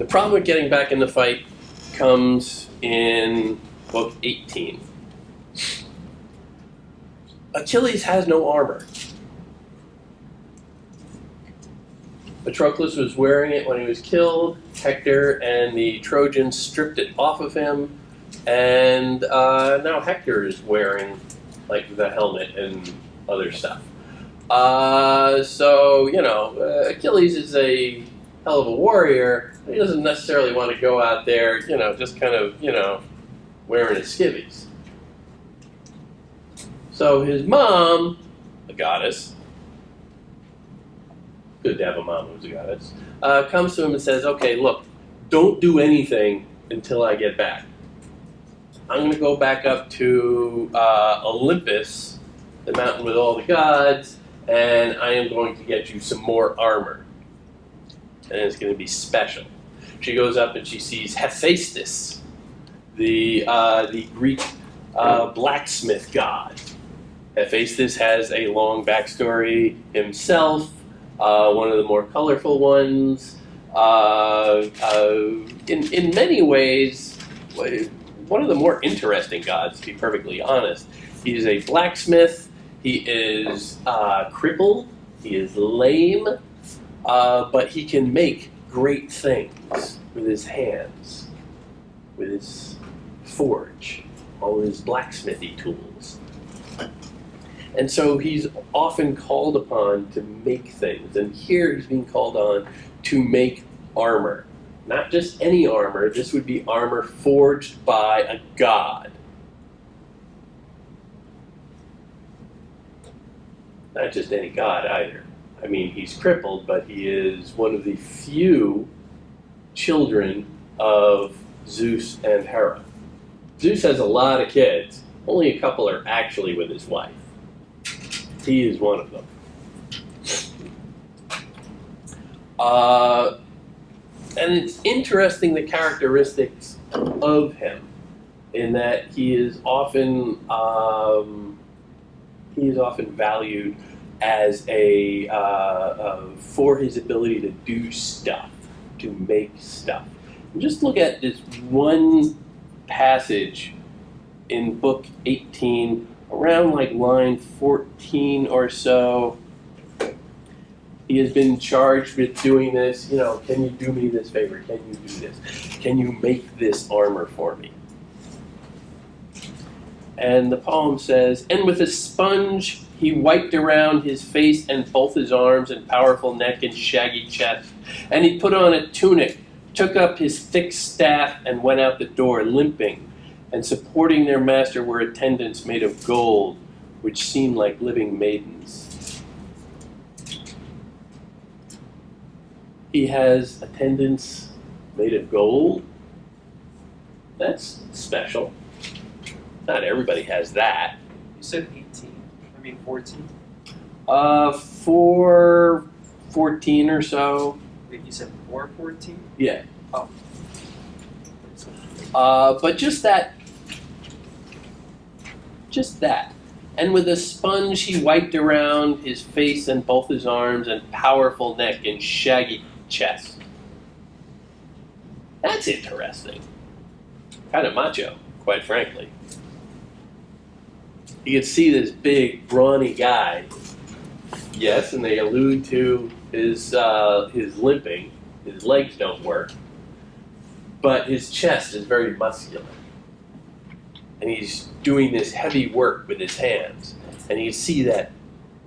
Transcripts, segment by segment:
The problem with getting back in the fight comes in book 18. Achilles has no armor. Patroclus was wearing it when he was killed. Hector and the Trojans stripped it off of him, and now Hector is wearing like the helmet and other stuff. So, you know, Achilles is a hell of a warrior. He doesn't necessarily want to go out there, you know, just kind of, you know, wearing his skivvies. So his mom, a goddess, good to have a mom who's a goddess, comes to him and says, okay, look, don't do anything until I get back. I'm going to go back up to Olympus, the mountain with all the gods, and I am going to get you some more armor. And it's going to be special. She goes up and she sees Hephaestus, the Greek blacksmith god. Hephaestus has a long backstory himself, one of the more colorful ones. In many ways, one of the more interesting gods, to be perfectly honest. He is a blacksmith. He is crippled. He is lame. But he can make great things with his hands, with his forge, all his blacksmithy tools. And so he's often called upon to make things. And here he's being called on to make armor. Not just any armor. This would be armor forged by a god. Not just any god either. I mean, he's crippled, but he is one of the few children of Zeus and Hera. Zeus has a lot of kids. Only a couple are actually with his wife. He is one of them. And it's interesting the characteristics of him, in that he is often valued as for his ability to do stuff, to make stuff. And just look at this one passage in book 18, around like line 14 or so. He has been charged with doing this. You know, can you do me this favor? Can you do this? Can you make this armor for me? And the poem says, and with a sponge he wiped around his face and both his arms and powerful neck and shaggy chest. And he put on a tunic, took up his thick staff, and went out the door, limping. And supporting their master were attendants made of gold, which seemed like living maidens. He has attendants made of gold. That's special. Not everybody has that. You said 18. I mean 14. 414 or so. Wait, you said 414? Yeah. Oh. But just that. And with a sponge he wiped around his face and both his arms and powerful neck and shaggy chest. That's interesting. Kind of macho, quite frankly. You can see this big, brawny guy. Yes, and they allude to his limping. His legs don't work. But his chest is very muscular. And he's doing this heavy work with his hands. And you see that,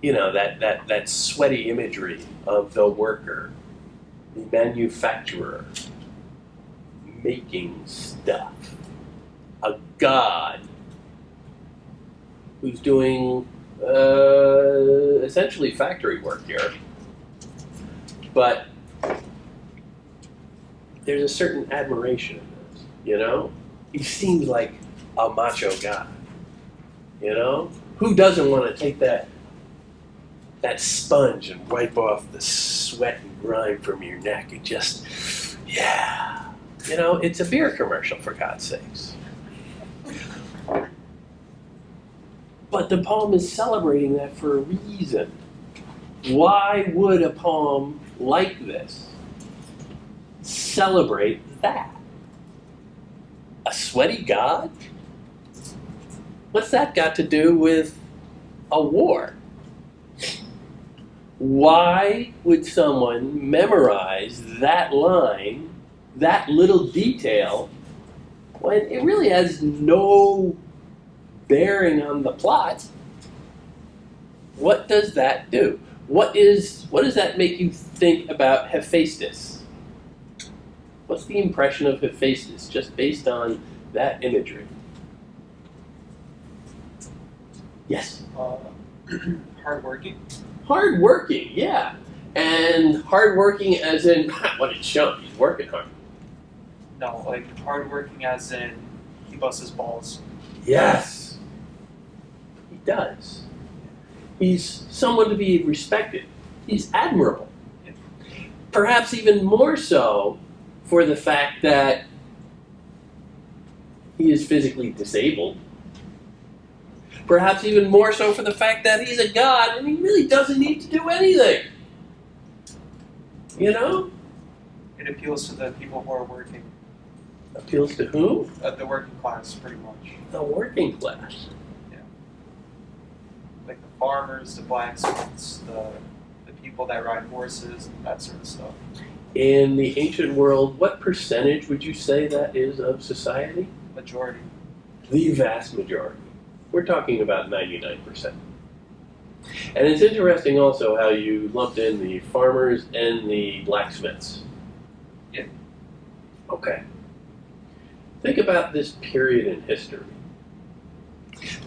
you know, that sweaty imagery of the worker, the manufacturer, making stuff. A god who's doing essentially factory work here. But there's a certain admiration in this, you know? He seems like a macho guy, you know? Who doesn't want to take that sponge and wipe off the sweat and grime from your neck and just, yeah. You know, it's a beer commercial, for God's sakes. But the poem is celebrating that for a reason. Why would a poem like this celebrate that. A sweaty god? What's that got to do with a war? Why would someone memorize that line, that little detail, when it really has no bearing on the plot? What does that do? What does that make you think about Hephaestus? What's the impression of Hephaestus just based on that imagery? Yes? Hardworking. Hardworking, yeah. And hardworking as in, what it's shown, he's working hard. No, like hardworking as in he busts his balls. Yes. He does. He's someone to be respected. He's admirable. Perhaps even more so for the fact that he is physically disabled. Perhaps even more so for the fact that he's a god and he really doesn't need to do anything. You know? It appeals to the people who are working. Appeals to whom? The working class, pretty much. The working class. Like the farmers, the blacksmiths, the people that ride horses, and that sort of stuff. In the ancient world, what percentage would you say that is of society? Majority. The vast majority. We're talking about 99%. And it's interesting also how you lumped in the farmers and the blacksmiths. Yeah. Okay. Think about this period in history.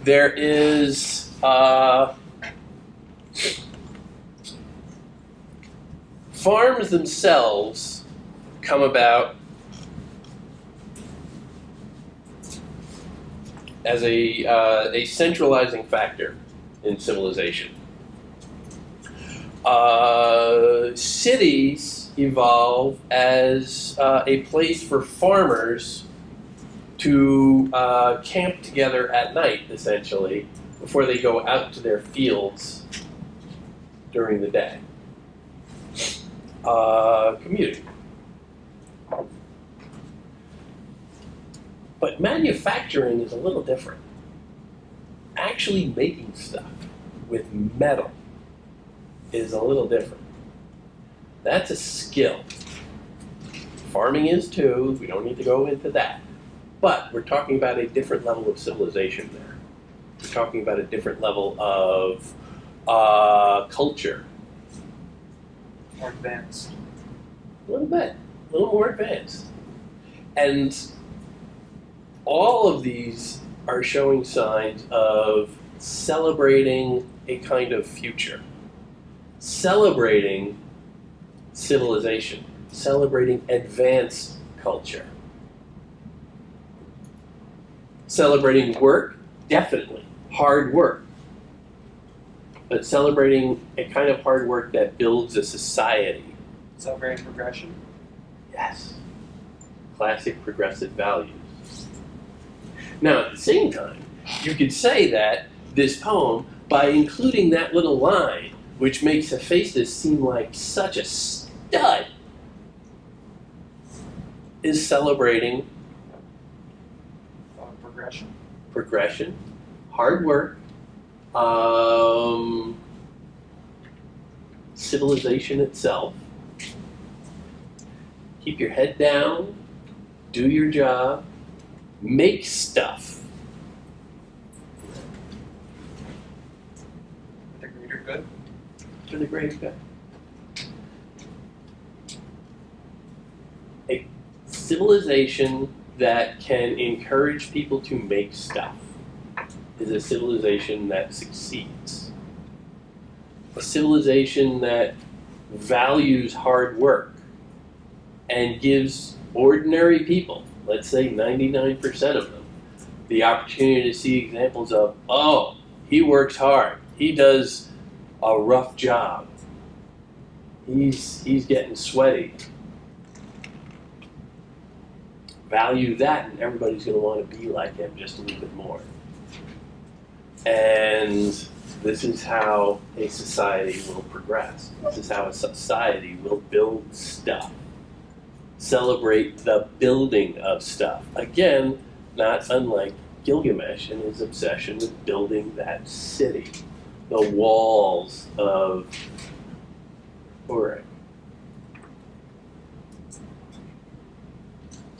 There is farms themselves come about as a centralizing factor in civilization. Cities evolve as a place for farmers to camp together at night, essentially, before they go out to their fields during the day. Commuting. But manufacturing is a little different. Actually making stuff with metal is a little different. That's a skill. Farming is too. We don't need to go into that. But we're talking about a different level of civilization there. We're talking about a different level of culture. More advanced. A little bit. A little more advanced. And all of these are showing signs of celebrating a kind of future. Celebrating civilization. Celebrating advanced culture. Celebrating work, definitely. Hard work. But celebrating a kind of hard work that builds a society. Celebrating progression. Yes. Classic progressive values. Now, at the same time, you could say that this poem, by including that little line, which makes Hephaestus seem like such a stud, is celebrating progression, hard work, civilization itself. Keep your head down, do your job, make stuff. For the greater good. For the greater good. A civilization that can encourage people to make stuff is a civilization that succeeds. A civilization that values hard work and gives ordinary people, let's say 99% of them, the opportunity to see examples of, oh, he works hard, he does a rough job, he's getting sweaty. Value that, and everybody's going to want to be like him just a little bit more. And this is how a society will progress. This is how a society will build stuff. celebrate the building of stuff. Again, not unlike Gilgamesh and his obsession with building that city, the walls of Uruk.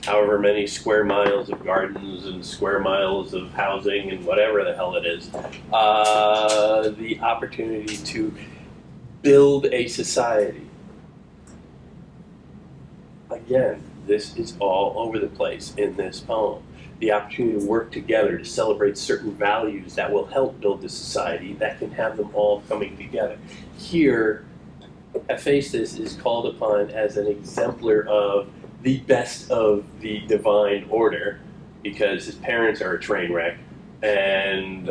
However many square miles of gardens and square miles of housing and whatever the hell it is, the opportunity to build a society. Again, this is all over the place in this poem. The opportunity to work together to celebrate certain values that will help build the society that can have them all coming together. Here, Hephaestus is called upon as an exemplar of the best of the divine order, because his parents are a train wreck, and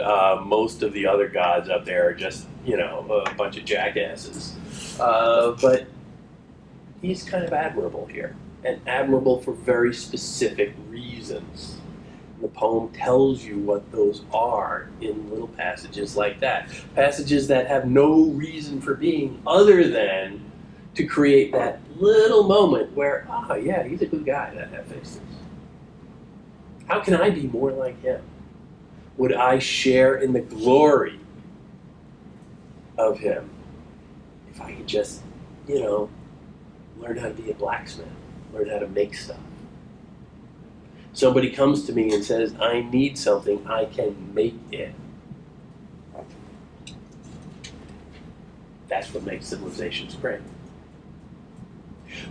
most of the other gods up there are just, a bunch of jackasses. But he's kind of admirable here, and admirable for very specific reasons. The poem tells you what those are in little passages like that. Passages that have no reason for being other than to create that little moment where, yeah, he's a good guy, that Hephaestus. How can I be more like him? Would I share in the glory of him if I could just, learn how to be a blacksmith, learn how to make stuff? Somebody comes to me and says, I need something, I can make it. That's what makes civilizations great.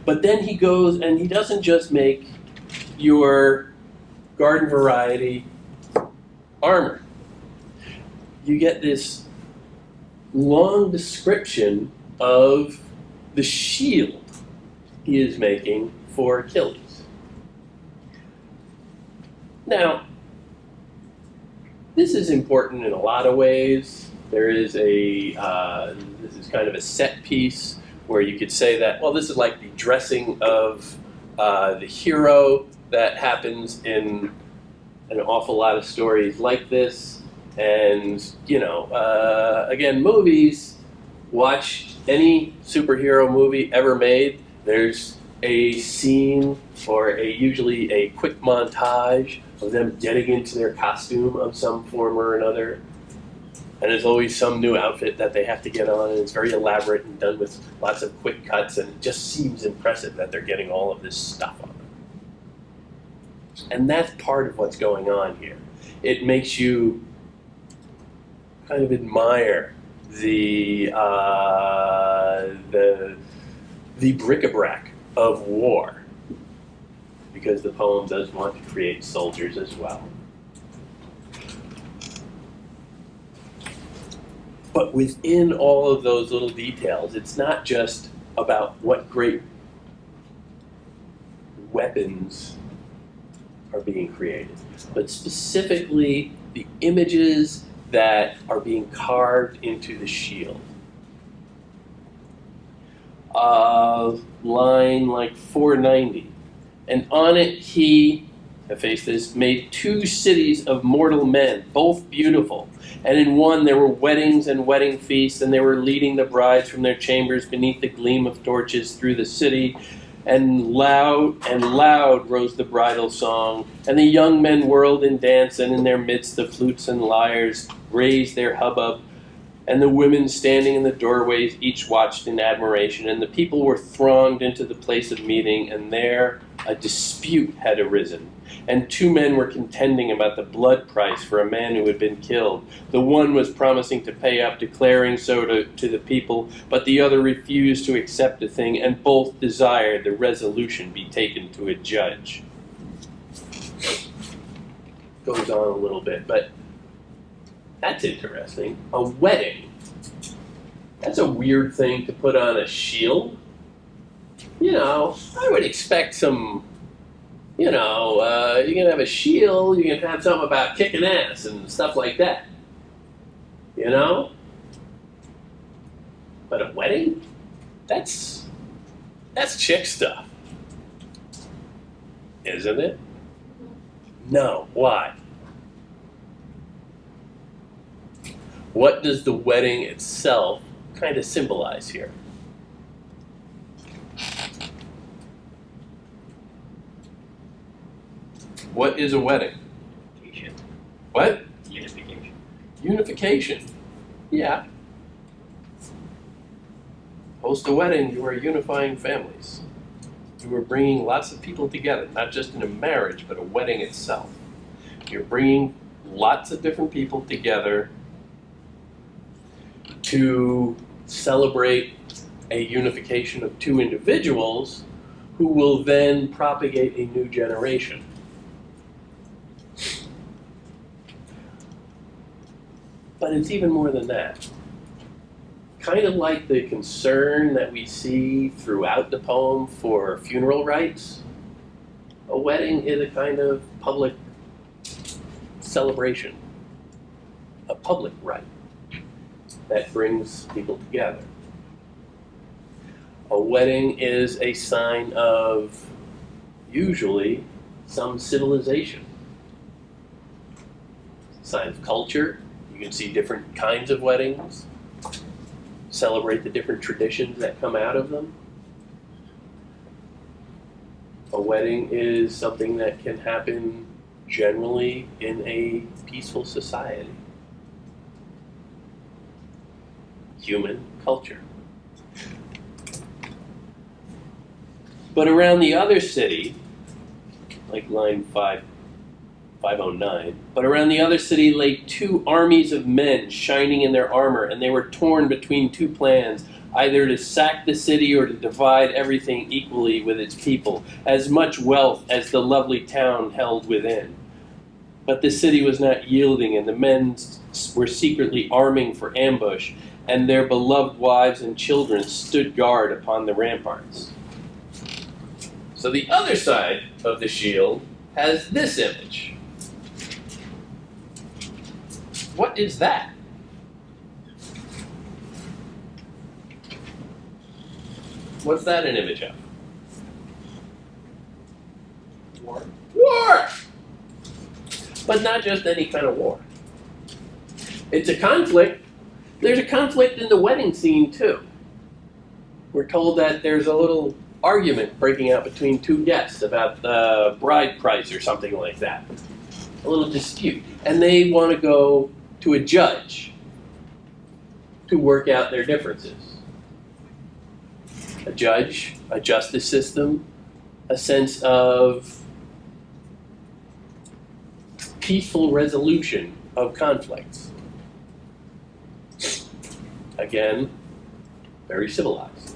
But then he goes and he doesn't just make your garden variety armor. You get this long description of the shield he is making for Achilles. Now, this is important in a lot of ways. There is this is kind of a set piece where you could say that, well, this is like the dressing of the hero that happens in an awful lot of stories like this. And, again, movies, watch any superhero movie ever made. There's a scene or usually a quick montage of them getting into their costume of some form or another. And there's always some new outfit that they have to get on, and it's very elaborate and done with lots of quick cuts, and it just seems impressive that they're getting all of this stuff on them. And that's part of what's going on here. It makes you kind of admire the bric-a-brac of war, because the poem does want to create soldiers as well. But within all of those little details, it's not just about what great weapons are being created, but specifically the images that are being carved into the shield. Line like 490. And on it Hephaestus, made 2 cities of mortal men, both beautiful. And in one there were weddings and wedding feasts, and they were leading the brides from their chambers beneath the gleam of torches through the city. And loud rose the bridal song. And the young men whirled and danced, and in their midst the flutes and lyres raised their hubbub. And the women standing in the doorways each watched in admiration. And the people were thronged into the place of meeting, and there a dispute had arisen. And 2 men were contending about the blood price for a man who had been killed. The one was promising to pay up, declaring so to the people, but the other refused to accept the thing, and both desired the resolution be taken to a judge. Goes on a little bit, but that's interesting. A wedding. That's a weird thing to put on a shield. I would expect some, you can have a shield, you can have something about kicking ass and stuff like that. But a wedding? That's chick stuff. Isn't it? No. Why? What does the wedding itself kind of symbolize here? What is a wedding? Unification. What? Unification. Unification. Yeah. Host a wedding, you are unifying families. You are bringing lots of people together, not just in a marriage, but a wedding itself. You're bringing lots of different people together to celebrate a unification of two individuals who will then propagate a new generation. But it's even more than that. Kind of like the concern that we see throughout the poem for funeral rites, a wedding is a kind of public celebration, a public rite that brings people together. A wedding is a sign of, usually, some civilization. Sign of culture. You can see different kinds of weddings. Celebrate the different traditions that come out of them. A wedding is something that can happen generally in a peaceful society. Human culture. But around the other city, like line 509, but around the other city lay two armies of men shining in their armor, and they were torn between two plans, either to sack the city or to divide everything equally with its people, as much wealth as the lovely town held within. But the city was not yielding, and the men were secretly arming for ambush, and their beloved wives and children stood guard upon the ramparts. So the other side of the shield has this image. What is that? What's that an image of? War. War! But not just any kind of war. It's a conflict. There's a conflict in the wedding scene, too. We're told that there's a little argument breaking out between two guests about the bride price or something like that. A little dispute. And they want to go to a judge to work out their differences. A judge, a justice system, a sense of peaceful resolution of conflicts. Again, very civilized.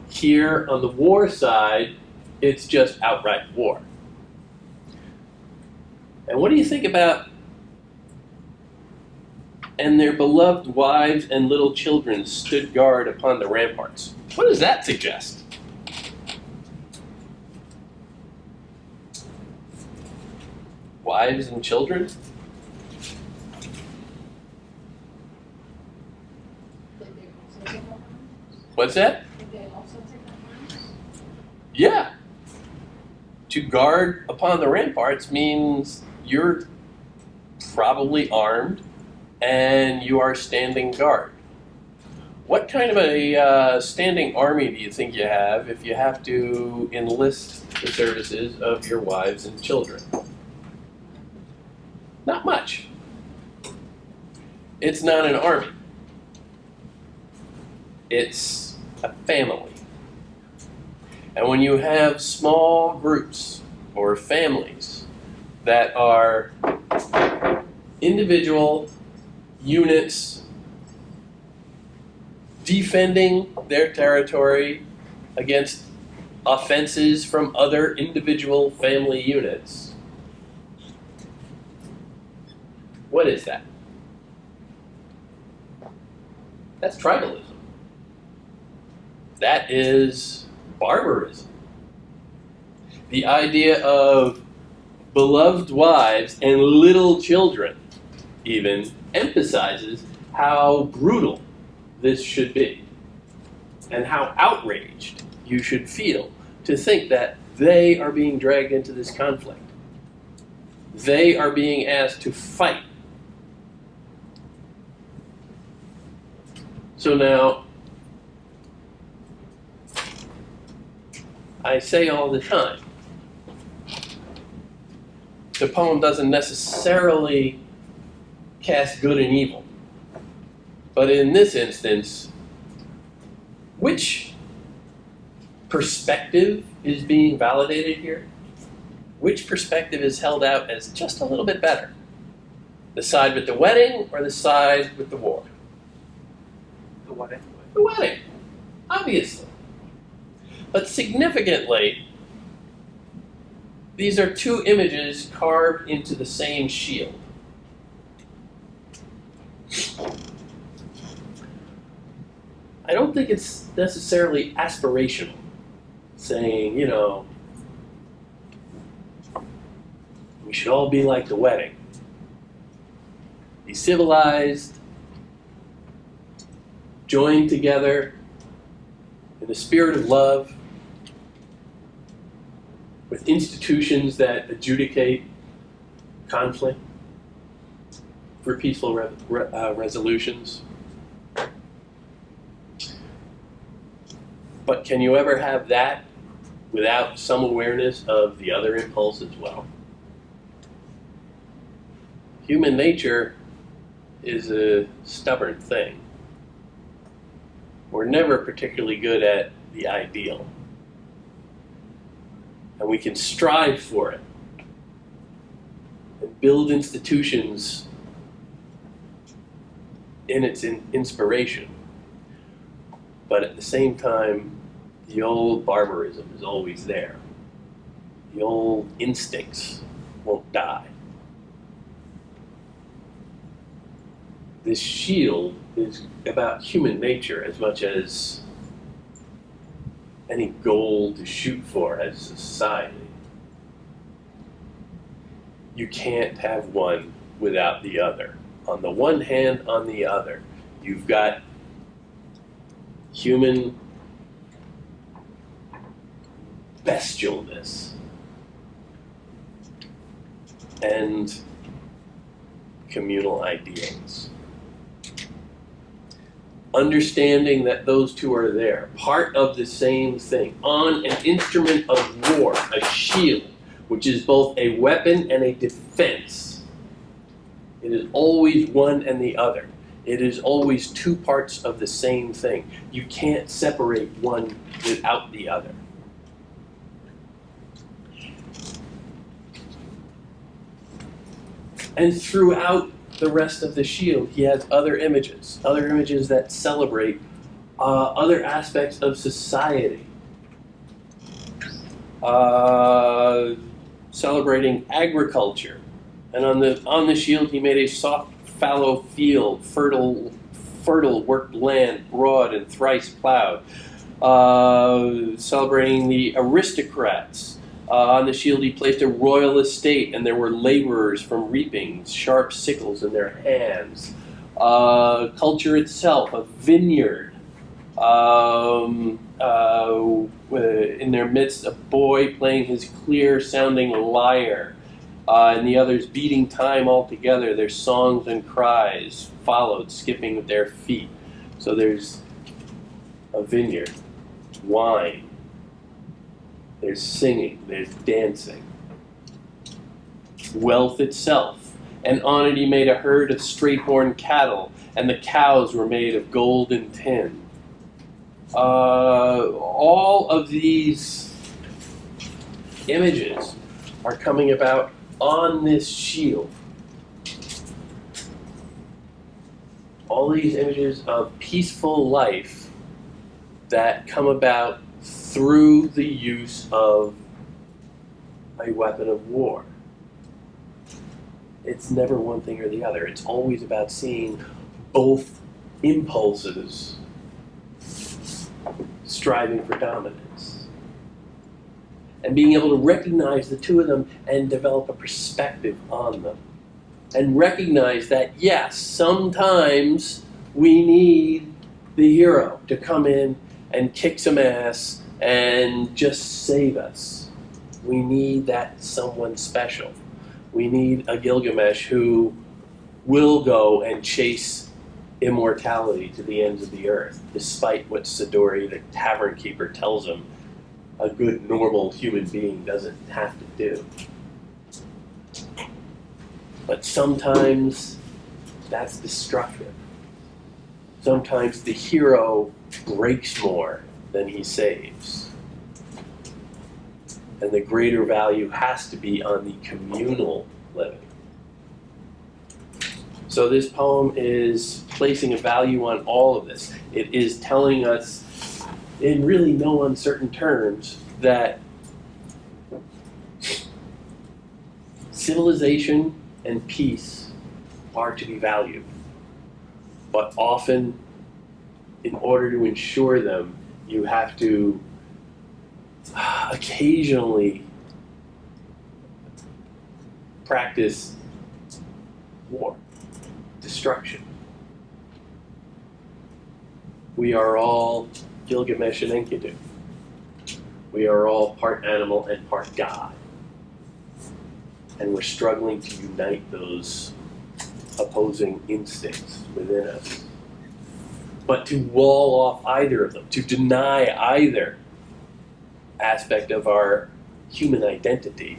Here on the war side, it's just outright war. And what do you think about, and their beloved wives and little children stood guard upon the ramparts? What does that suggest? Wives and children? What's that? Yeah. To guard upon the ramparts means you're probably armed and you are standing guard. What kind of a standing army do you think you have if you have to enlist the services of your wives and children? Not much. It's not an army. It's a family. And when you have small groups or families that are individual units defending their territory against offenses from other individual family units, what is that? That's tribalism. That is barbarism. The idea of beloved wives and little children even emphasizes how brutal this should be and how outraged you should feel to think that they are being dragged into this conflict. They are being asked to fight. So now, I say all the time, the poem doesn't necessarily cast good and evil. But in this instance, which perspective is being validated here? Which perspective is held out as just a little bit better? The side with the wedding or the side with the war? The wedding. The wedding, obviously. But significantly, these are two images carved into the same shield. I don't think it's necessarily aspirational, saying, you know, we should all be like the wedding. Be civilized, joined together in a spirit of love, with institutions that adjudicate conflict for peaceful resolutions. But can you ever have that without some awareness of the other impulse as well? Human nature is a stubborn thing. We're never particularly good at the ideal. And we can strive for it and build institutions in its inspiration. But at the same time, the old barbarism is always there. The old instincts won't die. This shield is about human nature as much as any goal to shoot for as a society. You can't have one without the other. On the one hand, on the other, you've got human bestialness and communal ideals. Understanding that those two are there, part of the same thing, on an instrument of war, a shield, which is both a weapon and a defense. It is always one and the other. It is always two parts of the same thing. You can't separate one without the other. And throughout the rest of the shield, he has other images that celebrate other aspects of society. Celebrating agriculture. And on the shield, he made a soft fallow field, fertile worked land, broad and thrice plowed. Celebrating the aristocrats. On the shield he placed a royal estate, and there were laborers from reaping, sharp sickles in their hands. Culture itself, a vineyard. In their midst, a boy playing his clear-sounding lyre, and the others beating time all together, their songs and cries followed, skipping with their feet. So there's a vineyard, wine, there's singing, there's dancing. Wealth itself, and on it he made a herd of straight-horn cattle, and the cows were made of gold and tin. All of these images are coming about on this shield. All these images of peaceful life that come about through the use of a weapon of war. It's never one thing or the other. It's always about seeing both impulses striving for dominance. And being able to recognize the two of them and develop a perspective on them. And recognize that, yes, sometimes we need the hero to come in and kick some ass and just save us. We need that someone special. We need a Gilgamesh who will go and chase immortality to the ends of the earth, despite what Siduri, the tavern keeper, tells him a good, normal human being doesn't have to do. But sometimes that's destructive. Sometimes the hero breaks more than he saves. And the greater value has to be on the communal living. So this poem is placing a value on all of this. It is telling us, in really no uncertain terms, that civilization and peace are to be valued. But often, in order to ensure them, you have to occasionally practice war, destruction. We are all Gilgamesh and Enkidu. We are all part animal and part God. And we're struggling to unite those opposing instincts within us. But to wall off either of them, to deny either aspect of our human identity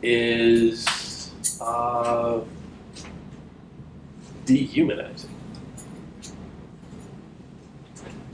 is dehumanizing.